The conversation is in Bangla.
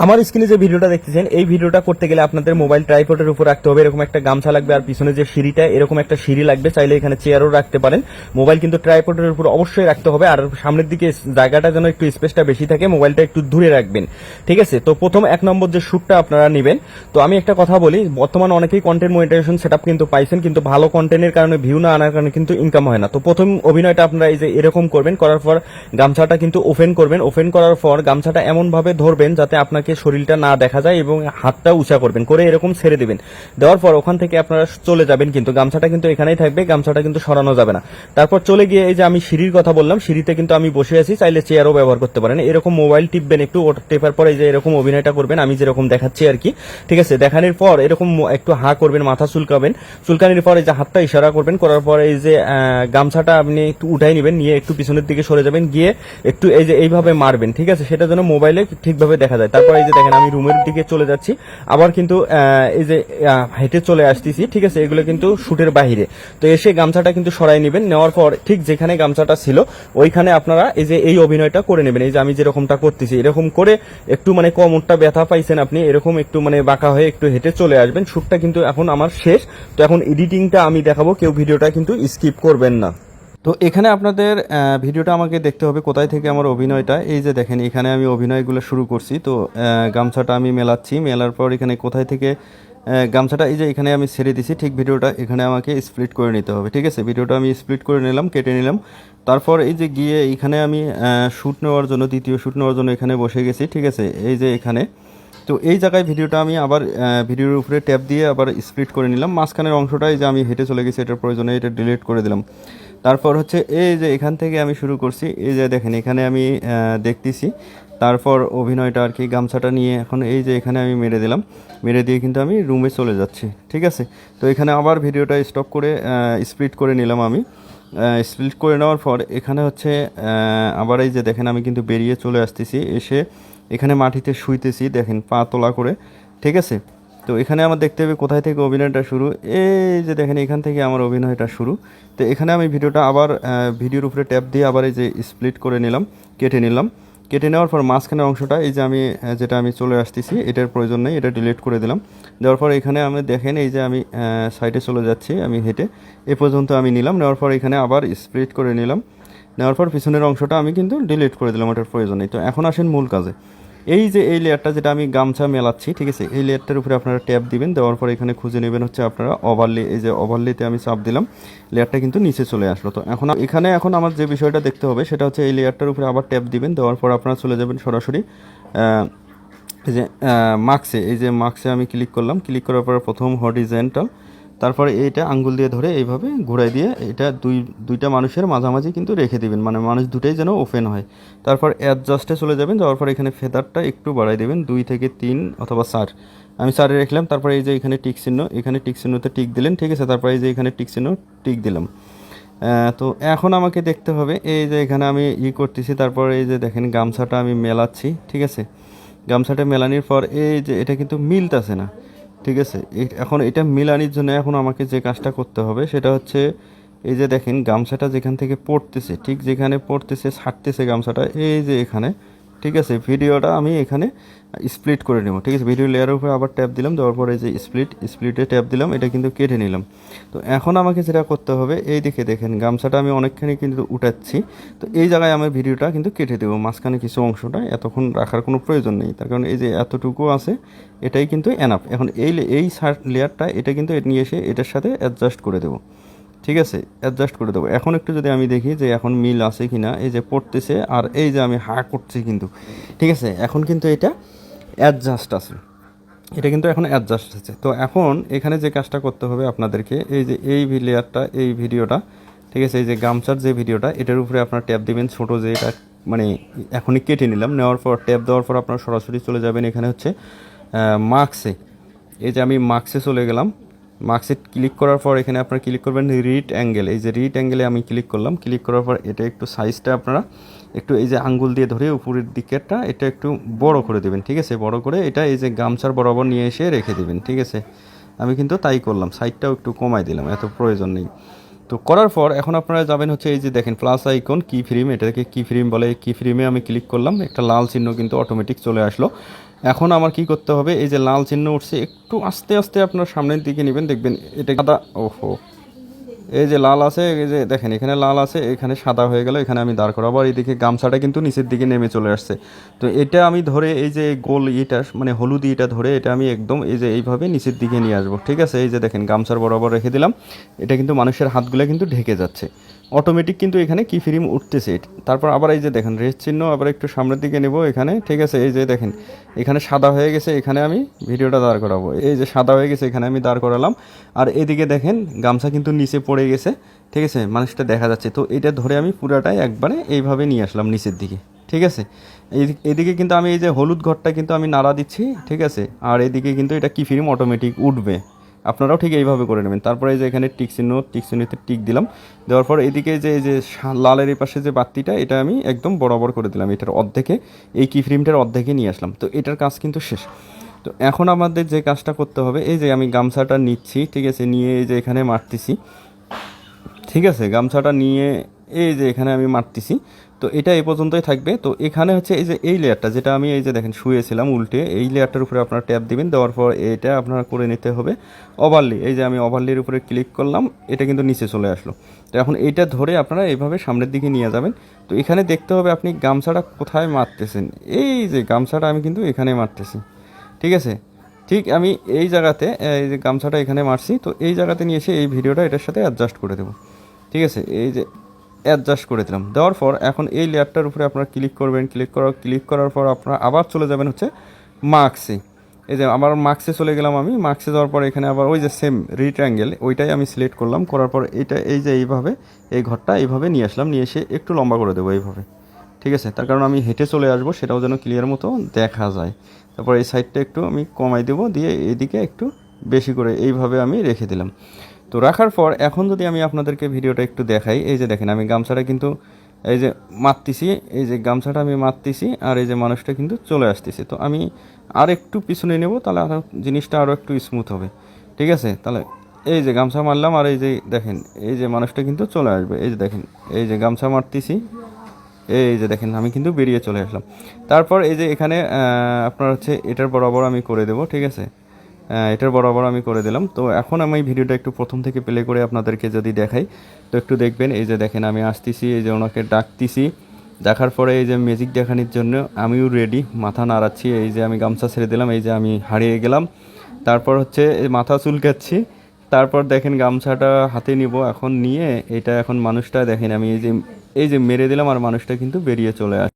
আমার স্ক্রিনে যে ভিডিওটা দেখতেছেন এই ভিডিওটা করতে গেলে আপনাদের মোবাইল ট্রাইপডের উপর রাখতে হবে, এরকম একটা গামছা লাগবে, আর পিছনে যে সিঁড়িটা এরকম একটা সিঁড়ি লাগবে, চাইলে এখানে চেয়ারও রাখতে পারেন। মোবাইল কিন্তু ট্রাইপডের উপর অবশ্যই রাখতে হবে, আর সামনের দিকে জায়গাটা যেন একটু স্পেসটা বেশি থাকে, মোবাইলটা একটু দূরে রাখবেন, ঠিক আছে। তো প্রথম 1 নম্বর যে শ্যুটটা আপনারা নেবেন, তো আমি একটা কথা বলি, বর্তমানে অনেকেই কন্টেন্ট মনিটাইজেশন সেটআপ কিন্তু পাইছেন, কিন্তু ভালো কন্টেন্টের কারণে ভিউ না আনার কারণে কিন্তু ইনকাম হয় না। তো প্রথম অভিনয়টা আপনারা এই যে এরকম করবেন, করার পর গামছাটা কিন্তু ওপেন করবেন, ওপেন করার পর গামছাটা এমন ভাবে ধরবেন যাতে আপনাকে শরীরটা না দেখা যায়, এবং হাতটা উঁচা করবেন, করে এরকম ছেড়ে দিবেন। দেওয়ার পর ওখান থেকে আপনারা চলে যাবেন, কিন্তু গামছাটা কিন্তু এখানেই থাকবে, গামছাটা কিন্তু সরানো যাবে না। তারপর চলে গিয়ে এই যে আমি সিঁড়ির কথা বললাম, সিঁড়িতে কিন্তু আমি বসে আছি, চাইলে চেয়ারও ব্যবহার করতে পারেন। এরকম মোবাইল টিপবেন, একটু টেপার পর এই যে এরকম অভিনয়টা করবেন, আমি যেরকম দেখাচ্ছি আর কি, ঠিক আছে। দেখানোর পর এরকম একটু হা করবেন, মাথা চুলকাবেন, চুলকানির পর এই যে হাতটা ইশারা করবেন, করার পর এই যে গামছাটা আপনি একটু উঠাই নেবেন, নিয়ে একটু পিছনের দিকে সরে যাবেন, গিয়ে একটু এই যে এইভাবে মারবেন, ঠিক আছে, সেটা যেন মোবাইলে ঠিকভাবে দেখা যায়। তারপর এই যে দেখেন আমি রুমের দিকে চলে যাচ্ছি, আবার কিন্তু এই যে হেঁটে চলে আসতেছি, ঠিক আছে, এগুলো কিন্তু শুটের বাহিরে। তো এসে গামছাটা কিন্তু সরাই নেবেন, নেওয়ার পর ঠিক যেখানে গামছাটা ছিল ওইখানে আপনারা এই যে এই অভিনয়টা করে নেবেন, এই যে আমি যেরকমটা করতেছি এরকম করে একটু মানে কোমরটা ব্যথা পাইছেন আপনি, এরকম একটু মানে বাঁকা হয়ে একটু হেঁটে চলে আসবেন। শুটটা কিন্তু এখন আমার শেষ। তো এখন এডিটিংটা আমি দেখাবো, কেউ ভিডিওটা কিন্তু স্কিপ করবেন না। তো এখানে আপনাদের ভিডিওটা আমাকে দেখতে হবে কোথায় থেকে আমার অভিনয়টা, এই যে দেখেন এখানে আমি অভিনয়গুলো শুরু করছি। তো গামছাটা আমি মেলাচ্ছি, মেলার পর এখানে কোথায় থেকে গামছাটা এই যে এখানে আমি ছেড়ে দিছি, ঠিক ভিডিওটা এখানে আমাকে স্প্লিট করে নিতে হবে, ঠিক আছে। ভিডিওটা আমি স্প্লিট করে নিলাম, কেটে নিলাম। তারপর এই যে গিয়ে এখানে আমি শ্যুট নেওয়ার জন্য, দ্বিতীয় শ্যুট নেওয়ার জন্য এখানে বসে গেছি, ঠিক আছে, এই যে এখানে। তো এই জায়গায় ভিডিওটা আমি আবার ভিডিওর উপরে ট্যাপ দিয়ে আবার স্প্লিট করে নিলাম। মাঝখানের অংশটা এই যে আমি হেঁটে চলে গেছি, এটার প্রয়োজনে এটা ডিলিট করে দিলাম। তারপর হচ্ছে এই যে এখান থেকে আমি শুরু করছি, এই যে দেখেন এখানে আমি দেখতেছি। তারপর অভিনয়টা আর কি, গামছাটা নিয়ে এখন এই যে এখানে আমি মেরে দিলাম, মেরে দিয়ে কিন্তু আমি রুমে চলে যাচ্ছি, ঠিক আছে। তো এখানে আবার ভিডিওটা স্টপ করে স্প্লিট করে নিলাম আমি। স্প্লিট করে নেওয়ার পর এখানে হচ্ছে আবার এই যে দেখেন আমি কিন্তু বেরিয়ে চলে আসতেছি, এসে এখানে মাটিতে শুইতেছি, দেখেন পা তোলা করে, ঠিক আছে। তো এখানে আমার দেখতে হবে কোথায় থেকে অভিনয়টা শুরু, এই যে দেখেন এখান থেকে আমার অভিনয়টা শুরু। তো এখানে আমি ভিডিওটা আবার ভিডিওর উপরে ট্যাপ দিয়ে আবার এই যে স্প্লিট করে নিলাম, কেটে নিলাম। কেটে নেওয়ার পর মাঝখানের অংশটা এই যে আমি যেটা আমি চলে আসতেছি, এটার প্রয়োজন নেই, এটা ডিলিট করে দিলাম। দেওয়ার পর এখানে আমি দেখেন এই যে আমি সাইডে চলে যাচ্ছি, আমি হেঁটে এ পর্যন্ত আমি নিলাম। নেওয়ার পর এখানে আবার স্প্লিট করে নিলাম, নেওয়ার পর পিছনের অংশটা আমি কিন্তু ডিলিট করে দিলাম, ওটার প্রয়োজন নেই। তো এখন আসেন মূল কাজে। এই যে এই লেয়ারটা যেটা আমি গামছা মেলাচ্ছি, ঠিক আছে, এই লেয়ারটার উপরে আপনারা ট্যাপ দিবেন, দেওয়ার পর এখানে খুঁজে নেবেন হচ্ছে আপনারা ওভারলে, এই যে ওভারলেতে আমি চাপ দিলাম, লেয়ারটা কিন্তু নিচে চলে আসলো। তো এখন এখানে এখন আমার যে বিষয়টা দেখতে হবে সেটা হচ্ছে এই লেয়ারটার উপরে আবার ট্যাপ দিবেন, দেওয়ার পর আপনারা চলে যাবেন সরাসরি এই যে মার্কসে, এই যে মার্কসে আমি ক্লিক করলাম, ক্লিক করার পর প্রথম হরিজন্টাল, তারপরে এইটা আঙ্গুল দিয়ে ধরে এইভাবে ঘুরাই দিয়ে এটা দুইটা মানুষের মাঝামাঝি কিন্তু রেখে দিবেন, মানে মানুষ দুটাই যেন ওপেন হয়। তারপর অ্যাডজাস্টে চলে যাবেন, যাওয়ার পর এখানে ফেদারটা একটু বাড়াই দেবেন, 2 থেকে 3 অথবা 4, আমি 4 রাখলাম। তারপরে এই যে এখানে টিক চিহ্ন, এখানে টিক চিহ্নতে টিক দিলেন, ঠিক আছে। তারপরে এই যে এখানে টিক চিহ্ন টিক দিলাম। তো এখন আমাকে দেখতে হবে এই যে এখানে আমি করতেছি, তারপরে এই যে দেখেন গামছাটা আমি মেলাচ্ছি, ঠিক আছে। গামছাটা মেলানির পর এই যে এটা কিন্তু মিলতেছে না, ঠিক আছে। এখন এটা মিলানির জন্য এখন আমাকে যে কাজটা করতে হবে সেটা হচ্ছে এই যে দেখেন গামছাটা যেখান থেকে পড়তেছে, ঠিক যেখানে পড়তেছে ছাড়তেছে গামছাটা এই যে এখানে, ঠিক আছে। ভিডিওটা আমি এখানে স্প্লিট করে নেব, ঠিক আছে। ভিডিও লেয়ারের উপরে আবার ট্যাপ দিলাম, দেওয়ার পরে যে স্প্লিটে ট্যাপ দিলাম, এটা কিন্তু কেটে নিলাম। তো এখন আমাকে যেটা করতে হবে এই দিকে দেখেন গামছাটা আমি অনেকখানি কিন্তু উঠাচ্ছি। তো এই জায়গায় আমার ভিডিওটা কিন্তু কেটে দেবো, মাঝখানে কিছু অংশটা এতক্ষণ রাখার কোনো প্রয়োজন নেই, তার কারণ এই যে এতটুকু আছে এটাই কিন্তু এনাফ। এখন এই লেয়ারটা এটা কিন্তু নিয়ে এসে এটার সাথে অ্যাডজাস্ট করে দেবো, ঠিক আছে, অ্যাডজাস্ট করে দেবো। এখন একটু যদি আমি দেখি যে এখন মিল আছে কি না, এই যে পড়তেছে আর এই যে আমি হা করছি কিন্তু, ঠিক আছে, এখন কিন্তু এটা অ্যাডজাস্ট আছে, এটা কিন্তু এখন অ্যাডজাস্ট আছে। তো এখন এখানে যে কাজটা করতে হবে আপনাদেরকে এই যে এই লেয়ারটা, এই ভিডিওটা, ঠিক আছে, এই যে গামছার যে ভিডিওটা এটার উপরে আপনার ট্যাপ দিবেন, ছোটো যে এটা মানে এখনই কেটে নিলাম, নেওয়ার পর ট্যাপ দেওয়ার পর আপনারা সরাসরি চলে যাবেন এখানে হচ্ছে মার্কসে, এই যে আমি মার্কসে চলে গেলাম। মার্কসে ক্লিক করার পর এখানে আপনারা ক্লিক করবেন রিট অ্যাঙ্গেল, এই যে রিট অ্যাঙ্গেলে আমি ক্লিক করলাম। ক্লিক করার পর এটা একটু সাইজটা আপনারা একটু এই যে আঙ্গুল দিয়ে ধরে উপরের দিকেরটা এটা একটু বড় করে দেবেন, ঠিক আছে। বড় করে এটা এই যে গামছার বরাবর নিয়ে এসে রেখে দেবেন, ঠিক আছে। আমি কিন্তু তাই করলাম, সাইডটাও একটু কমাই দিলাম, এত প্রয়োজন নেই। তো করার পর এখন আপনারা যাবেন হচ্ছে এই যে দেখেন প্লাস আইকন কি ফ্রেম, এটাকে কি ফ্রেম বলে, কি ফ্রেমে আমি ক্লিক করলাম, একটা লাল চিহ্ন কিন্তু অটোমেটিক চলে আসলো। এখন আমার কি করতে হবে, এই যে লাল চিহ্ন উঠছে একটু আস্তে আস্তে আপনার সামনের দিকে নেবেন, দেখবেন এটা সাদা। ওহো, এই যে লাল আছে, এই যে দেখেন এখানে লাল আছে, এখানে সাদা হয়ে গেল, এখানে আমি দাঁড় করাবো। আর এইদিকে গামছাটা কিন্তু নিচের দিকে নেমে চলে আসছে। তো এটা আমি ধরে এই যে গোল ইটা মানে হলুদ ইটা ধরে এটা আমি একদম এই যে এইভাবে নিচের দিকে নিয়ে আসবো, ঠিক আছে। এই যে দেখেন গামছার বরাবর রেখে দিলাম, এটা কিন্তু মানুষের হাতগুলো কিন্তু ঢেকে যাচ্ছে অটোমেটিক, কিন্তু এখানে কি ফিল্ম উঠতেছে। তারপর আবার এই যে দেখেন রেস চিহ্ন আবার একটু সামনের দিকে নেব এখানে, ঠিক আছে। এই যে দেখেন এখানে সাদা হয়ে গেছে, এখানে আমি ভিডিওটা দাঁড় করাবো। এই যে সাদা হয়ে গেছে, এখানে আমি দাঁড় করালাম। আর এদিকে দেখেন গামছা কিন্তু নিচে পড়ে গেছে, ঠিক আছে, মানুষটা দেখা যাচ্ছে। তো এটা ধরে আমি পুরাটাই একবারে এইভাবে নিয়ে আসলাম নিচের দিকে, ঠিক আছে। এদিকে কিন্তু আমি এই যে হলুদ ঘরটা কিন্তু আমি নাড়া দিচ্ছি, ঠিক আছে। আর এদিকে কিন্তু এটা কি ফিল্ম অটোমেটিক উঠবে, আপনারাও ঠিক এইভাবে করে নেবেন। তারপরে এই যে এখানে টিক চিহ্নতে টিক দিলাম, দেওয়ার পর এদিকে যে এই যে লালের এই পাশে যে বাতিটা এটা আমি একদম বরাবর করে দিলাম, এটার অর্ধেকে, এই কি ফিল্মটার অর্ধেকে নিয়ে আসলাম। তো এটার কাজ কিন্তু শেষ। তো এখন আমাদের যে কাজটা করতে হবে, এই যে আমি গামছাটা নিচ্ছি, ঠিক আছে, নিয়ে এই যে এখানে মারতেছি, ঠিক আছে, গামছাটা নিয়ে এই যে এখানে আমি মারতেছি। তো এটা এই পর্যন্তই থাকবে। তো এখানে হচ্ছে এই যে এই লেয়ারটা যেটা আমি এই যে দেখেন শুয়েছিলাম উল্টে, এই লেয়ারটার উপরে আপনারা ট্যাপ দিবেন, দেওয়ার পর এটা আপনারা করে নিতে হবে ওভারলি। এই যে আমি ওভারলির উপরে ক্লিক করলাম, এটা কিন্তু নিচে চলে আসলো। তো এখন এইটা ধরে আপনারা এইভাবে সামনের দিকে নিয়ে যাবেন। তো এখানে দেখতে হবে আপনি গামছাটা কোথায় মারতেছেন। এই যে গামছাটা আমি কিন্তু এখানে মারতেছি, ঠিক আছে। ঠিক আমি এই জায়গাতে এই যে গামছাটা এখানে মারছি, তো এই জায়গাতে নিয়ে এসে এই ভিডিওটা এটার সাথে অ্যাডজাস্ট করে দেবো, ঠিক আছে। এই যে অ্যাডজাস্ট করে দিলাম, দেওয়ার পর এখন এই লেয়ারটার উপরে আপনারা ক্লিক করবেন, ক্লিক করার পর আপনারা আবার চলে যাবেন হচ্ছে মার্কসে। এই যে আবার মার্কসে চলে গেলাম, আমি মার্কসে যাওয়ার পর এখানে আবার ওই যে সেম রিট্রাঙ্গেল ওইটাই আমি সিলেক্ট করলাম, করার পর এটা এই যে এইভাবে এই ঘরটা এইভাবে নিয়ে আসলাম, নিয়ে এসে একটু লম্বা করে দেবো এইভাবে, ঠিক আছে। তার কারণ আমি হেঁটে চলে আসবো, সেটাও যেন ক্লিয়ার মতো দেখা যায়। তারপর এই সাইডটা একটু আমি কমাই দেবো, দিয়ে এদিকে একটু বেশি করে এইভাবে আমি রেখে দিলাম। তো রাখার পর এখন যদি আমি আপনাদেরকে ভিডিওটা একটু দেখাই, এই যে দেখেন আমি গামছাটা কিন্তু এই যে মারতেছি, এই যে গামছাটা আমি মারতেছি, আর এই যে মানুষটা কিন্তু চলে আসতেছে। তো আমি আর একটু পিছনে নেব, তাহলে জিনিসটা আরও একটু স্মুথ হবে, ঠিক আছে। তাহলে এই যে গামছা মারলাম, আর এই যে দেখেন এই যে মানুষটা কিন্তু চলে আসবে। এই যে দেখেন এই যে গামছা মারতেছি, এই যে দেখেন আমি কিন্তু বেরিয়ে চলে আসলাম। তারপর এই যে এখানে আপনার হচ্ছে এটার বরাবর আমি করে দেবো, ঠিক আছে। এটার বরাবর আমি করে দিলাম। তো এখন আমি ভিডিওটা একটু প্রথম থেকে প্লে করে আপনাদেরকে যদি দেখাই, তো একটু দেখবেন। এই যে দেখেন আমি আসতেছি, এই যে ওনাকে ডাকতেছি, দেখার পরে এই যে ম্যাজিক দেখানোর জন্য আমিও রেডি, মাথা নাড়াচ্ছি, এই যে আমি গামছা ছেড়ে দিলাম, এই যে আমি হারিয়ে গেলাম। তারপর হচ্ছে এই মাথা চুলকাচ্ছি, তারপর দেখেন গামছাটা হাতে নিব, এখন নিয়ে এটা এখন মানুষটা দেখেন আমি এই যে মেরে দিলাম, আর মানুষটা কিন্তু বেরিয়ে চলে আসে।